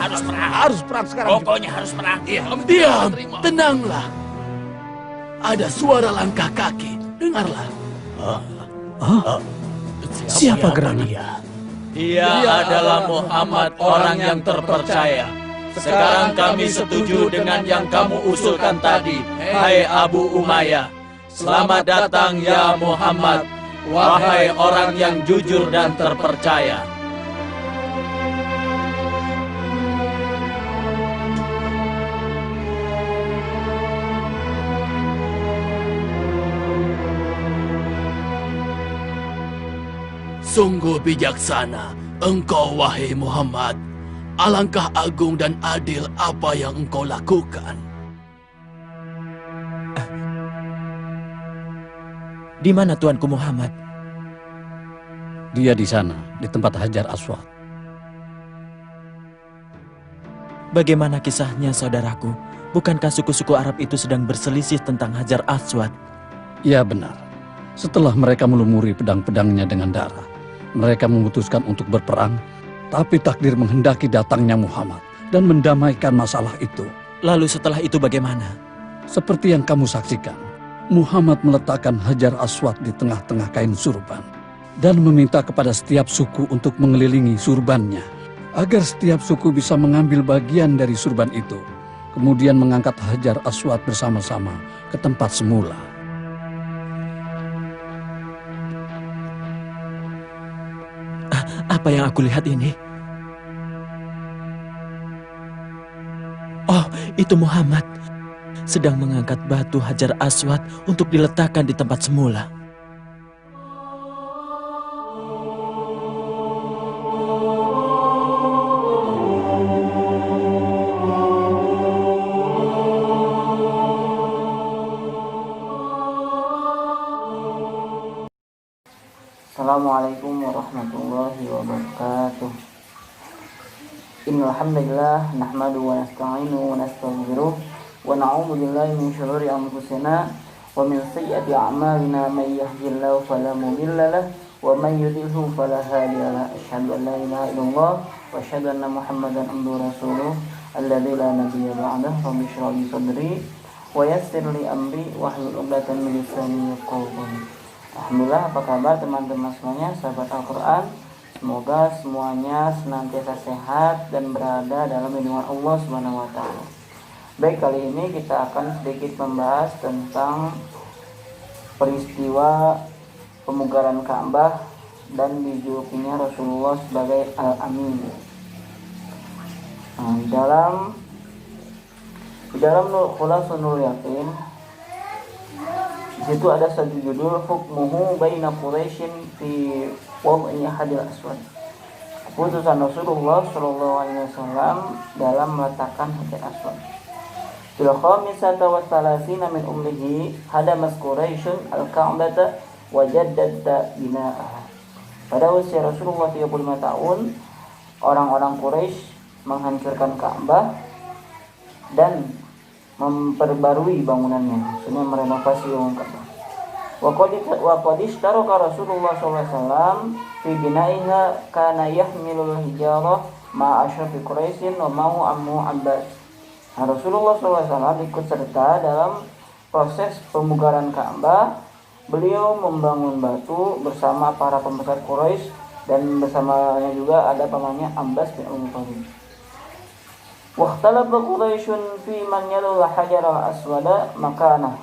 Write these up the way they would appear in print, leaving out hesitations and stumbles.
Harus perang. Harus perang sekarang. Pokoknya harus perang. Iya. Diam, tenanglah. Ada suara langkah kaki. Dengarlah. Siapa gerangan? Dia adalah Muhammad, orang yang terpercaya. Sekarang kami setuju dengan yang kamu usulkan tadi, hai Abu Umayyah. Selamat datang ya Muhammad, wahai orang yang jujur dan terpercaya. Sungguh bijaksana engkau wahai Muhammad. Alangkah agung dan adil apa yang engkau lakukan. Di mana Tuanku Muhammad? Dia di sana, di tempat Hajar Aswad. Bagaimana kisahnya, saudaraku? Bukankah suku-suku Arab itu sedang berselisih tentang Hajar Aswad? Ya benar. Setelah mereka melumuri pedang-pedangnya dengan darah, mereka memutuskan untuk berperang, tapi takdir menghendaki datangnya Muhammad dan mendamaikan masalah itu. Lalu setelah itu bagaimana? Seperti yang kamu saksikan, Muhammad meletakkan Hajar Aswad di tengah-tengah kain surban dan meminta kepada setiap suku untuk mengelilingi surbannya agar setiap suku bisa mengambil bagian dari surban itu, kemudian mengangkat Hajar Aswad bersama-sama ke tempat semula. Apa yang aku lihat ini? Oh, itu Muhammad sedang mengangkat batu Hajar Aswad untuk diletakkan di tempat semula. Assalamualaikum warahmatullahi wabarakatuh. Innal hamdalillah nahmaduhu wa nasta'inuhu wa nastaghfiruh wa na'udzu billahi min shururi anfusina wa min sayyiati a'malina may yahdihillahu fala mudilla lahu wa may yudlilhu fala hadiya lahu. Asyhadu an la ilaha illallah wa asyhadu anna Muhammadan abduhu wa rasuluh alladzi la nabiyya ba'dahu. Rabbi shrah li sadri wa yassir li amri wahlul 'uqdatam min lisani yafqahu qawli. Alhamdulillah, apa kabar teman-teman semuanya, sahabat Al-Quran? Semoga semuanya senantiasa sehat dan berada dalam lindungan Allah Subhanahu wa Ta'ala. Baik, kali ini kita akan sedikit membahas tentang peristiwa pemugaran Ka'bah dan dijulukinya Rasulullah sebagai Al-Amin. Nah, di dalam Khulasatul Yaqin, di situ ada satu judul hukmuhu baina Quraisyin fi wad'i Hajar Aswad. Keputusan Rasulullah sallallahu alaihi wasallam dalam meletakkan Hajar Aswad. Fil khamisata wa thalathina min umrihi hadamas Quraisyun al-Ka'bata wa jaddada bina'aha. Pada usia Rasulullah 35 tahun, orang-orang Quraisy menghancurkan Ka'bah dan memperbarui bangunannya, maksudnya merenovasi bangunan Ka'bah. Wa qad ishtaraka Rasulullah sallallahu alaihi wasallam fi binaiha kana yahmilul hijarah ma asyrafi Quraisyin wa ma'u ammu Abbas. Nah, Rasulullah sallallahu alaihi wasallam ikut serta dalam proses pemugaran Ka'bah. Beliau membangun batu bersama para pembesar Quraisy dan bersamanya juga ada pamannya Abbas bin Abi Thalib. Wahtalafa Quraisyun fi man yadul hajar al-aswada makanah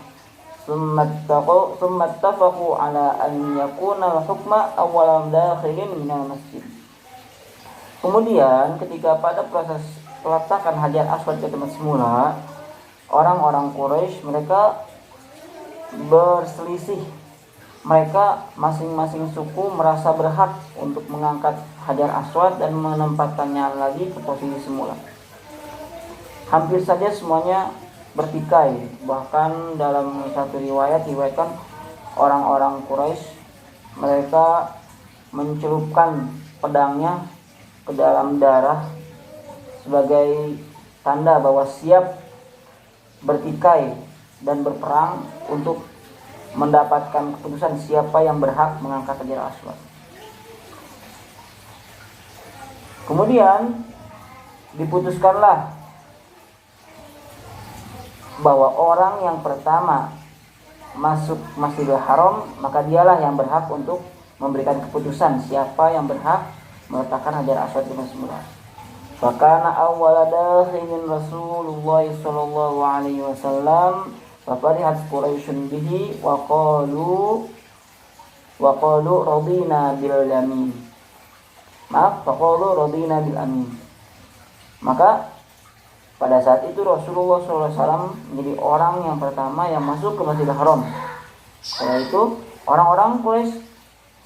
thumma ittafaqu ala an yakuna al-hukma awwalan dakhilin minal masjid. Kemudian ketika pada proses peletakan Hajar Aswad ke tempat semula, orang-orang Quraisy mereka berselisih. Mereka masing-masing suku merasa berhak untuk mengangkat Hajar Aswad dan menempatkannya lagi ke posisi semula. Hampir saja semuanya bertikai. Bahkan dalam satu riwayat diriwayatkan orang-orang Quraisy mereka mencelupkan pedangnya ke dalam darah sebagai tanda bahwa siap bertikai dan berperang untuk mendapatkan keputusan siapa yang berhak mengangkat Hajar Aswad. Kemudian diputuskanlah bahwa orang yang pertama masuk Masjidil Haram, maka dialah yang berhak untuk memberikan keputusan siapa yang berhak meletakkan Hajar Aswad di semula. Fakana awwala dakhilin Rasulullah sallallahu alaihi wasallam fafarihat Quraisyun bihi wa qalu radina bil yamin. Faqalu radina bil amin. Maka pada saat itu Rasulullah SAW menjadi orang yang pertama yang masuk ke Masjidil Haram. Setelah itu orang-orang Quraisy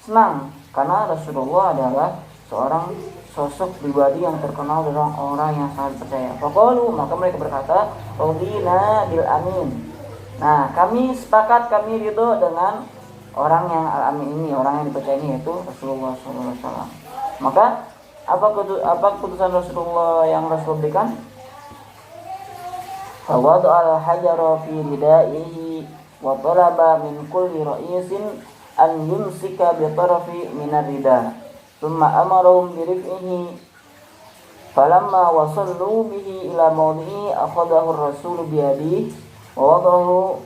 senang karena Rasulullah adalah seorang sosok pribadi yang terkenal dengan orang yang sangat percaya. Faqalu, maka mereka berkata, radina bil amin. Nah, kami sepakat, kami ridho dengan orang yang al-amin ini, orang yang dipercaya ini, yaitu Rasulullah SAW. Maka apa keputusan Rasulullah yang Rasul berikan? Fawada'a al-hajara fi ridaihi wa talaba min kulli ra'isin an yumsika bi tarafi min ar-rida thumma amarahum bi rif'ihi falamma wasallu bihi ila mawdi'i akhadahu ar-rasul bi yadihi wa wada'ahu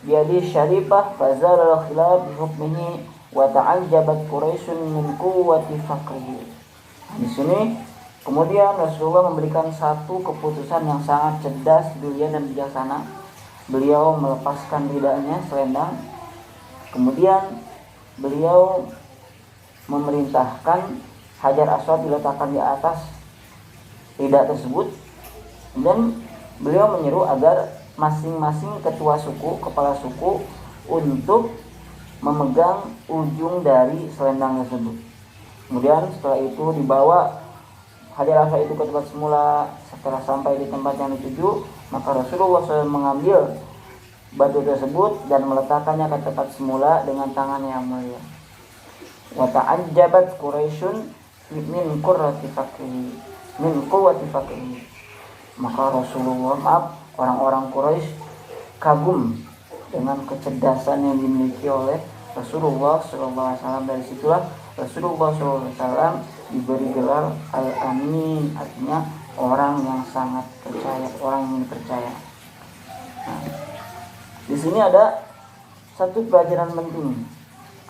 bi yadihi syarifah fazala al-khilaf bi hukmihi wa ta'ajjabat Quraisyun min quwwati faqrihi. Di sini kemudian Rasulullah memberikan satu keputusan yang sangat cerdas, brilian dan bijaksana. Beliau melepaskan ridanya selendang. Kemudian beliau memerintahkan Hajar Aswad diletakkan di atas rida tersebut. Dan beliau menyeru agar masing-masing ketua suku, kepala suku untuk memegang ujung dari selendang tersebut. Kemudian setelah itu dibawa Hajar Aswad itu ke tempat semula. Setelah sampai di tempat yang dituju, maka Rasulullah SAW mengambil batu tersebut dan meletakkannya ke tempat semula dengan tangannya yang mulia. Wa ta'ajjabat Quraisyun min quwwati faqrihi. Maka orang-orang Quraisy kagum dengan kecerdasan yang dimiliki oleh Rasulullah SAW. Dari situlah Rasulullah SAW diberi gelar Al-Amin, artinya orang yang sangat percaya, orang yang dipercaya. Nah, di sini ada satu pelajaran penting.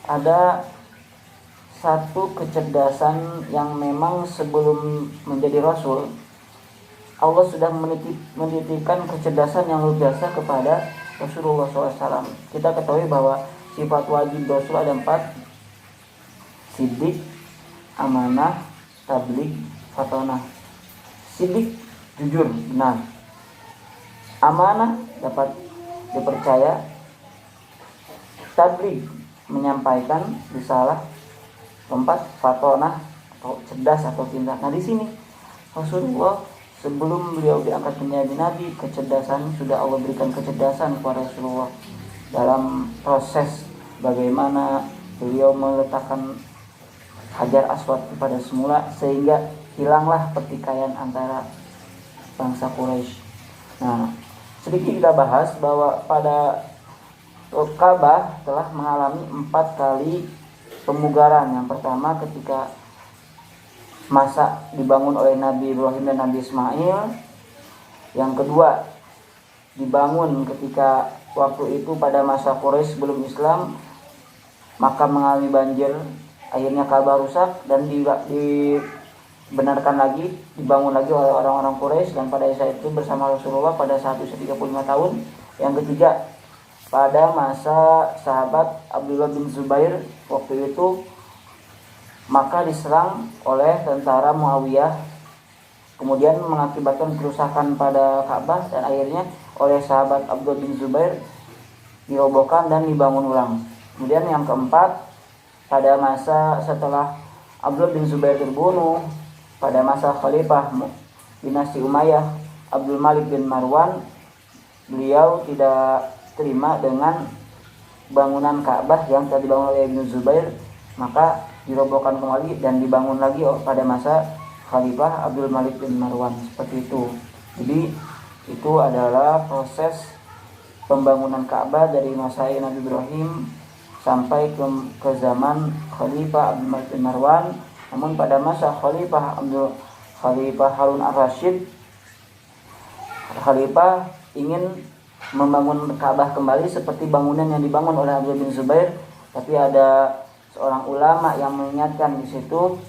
Ada satu kecerdasan yang memang sebelum menjadi Rasul, Allah sudah menitipkan kecerdasan yang luar biasa kepada Rasulullah SAW. Kita ketahui bahwa sifat wajib Rasul ada 4: Siddiq, amanah, tabligh, fatonah. Siddiq, jujur, benar. Amanah, dapat dipercaya. Tabligh, menyampaikan risalah. 4, fatonah, atau cerdas atau pintar. Nah, di sini Rasulullah sebelum beliau diangkat menjadi nabi, kecerdasan sudah Allah berikan kecerdasan kepada Rasulullah dalam proses bagaimana beliau meletakkan Hajar Aswad pada semula, sehingga hilanglah pertikaian antara bangsa Quraisy. Nah, sedikit kita bahas bahwa pada Ka'bah telah mengalami 4 kali pemugaran. Yang pertama ketika masa dibangun oleh Nabi Ibrahim dan Nabi Ismail. Yang kedua dibangun ketika waktu itu pada masa Quraisy sebelum Islam, maka mengalami banjir. Akhirnya Ka'bah rusak dan dibenarkan lagi, dibangun lagi oleh orang-orang Quraisy, dan pada saat itu bersama Rasulullah pada saat usia 35 tahun. Yang ketiga, pada masa sahabat Abdullah bin Zubair, waktu itu maka diserang oleh tentara Muawiyah, kemudian mengakibatkan kerusakan pada Ka'bah, dan akhirnya oleh sahabat Abdullah bin Zubair dirobohkan dan dibangun ulang. Kemudian yang keempat, pada masa setelah Abdullah bin Zubair terbunuh, pada masa Khalifah dinasti Umayyah Abdul Malik bin Marwan, beliau tidak terima dengan bangunan Ka'bah yang telah dibangun oleh Ibnu Zubair, maka dirobohkan kembali dan dibangun lagi pada masa Khalifah Abdul Malik bin Marwan. Seperti itu. Jadi itu adalah proses pembangunan Ka'bah dari masa Nabi Ibrahim sampai ke zaman Khalifah Abdul Malik bin Marwan. Namun pada masa Khalifah Khalifah Harun ar-Rasyid, Khalifah ingin membangun Ka'bah kembali seperti bangunan yang dibangun oleh Abdullah bin Zubair, tapi ada seorang ulama yang mengingatkan di situ,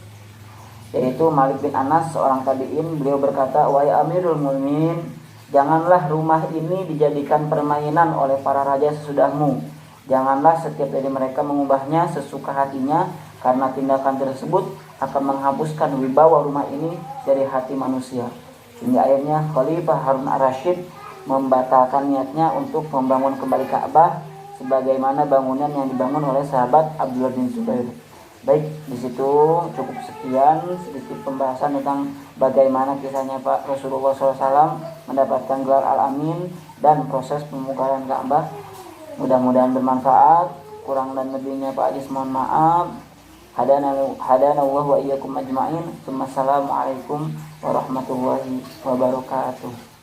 yaitu Malik bin Anas, seorang tabi'in. Beliau berkata, "Wahai Amirul Mukminin, janganlah rumah ini dijadikan permainan oleh para raja sesudahmu. Janganlah setiap dari mereka mengubahnya sesuka hatinya, karena tindakan tersebut akan menghapuskan wibawa rumah ini dari hati manusia." Hingga akhirnya Khalifah Harun ar-Rasyid membatalkan niatnya untuk membangun kembali Ka'bah sebagaimana bangunan yang dibangun oleh sahabat Abdullah bin Zubair. Baik, di situ cukup sekian sedikit pembahasan tentang bagaimana kisahnya Pak Rasulullah SAW mendapatkan gelar Al-Amin dan proses pemugaran Ka'bah. Mudah-mudahan bermanfaat. Kurang dan lebihnya Pak Adis mohon maaf. Hadana Allah wa iyyakum ajma'in. Assalamualaikum warahmatullahi wabarakatuh.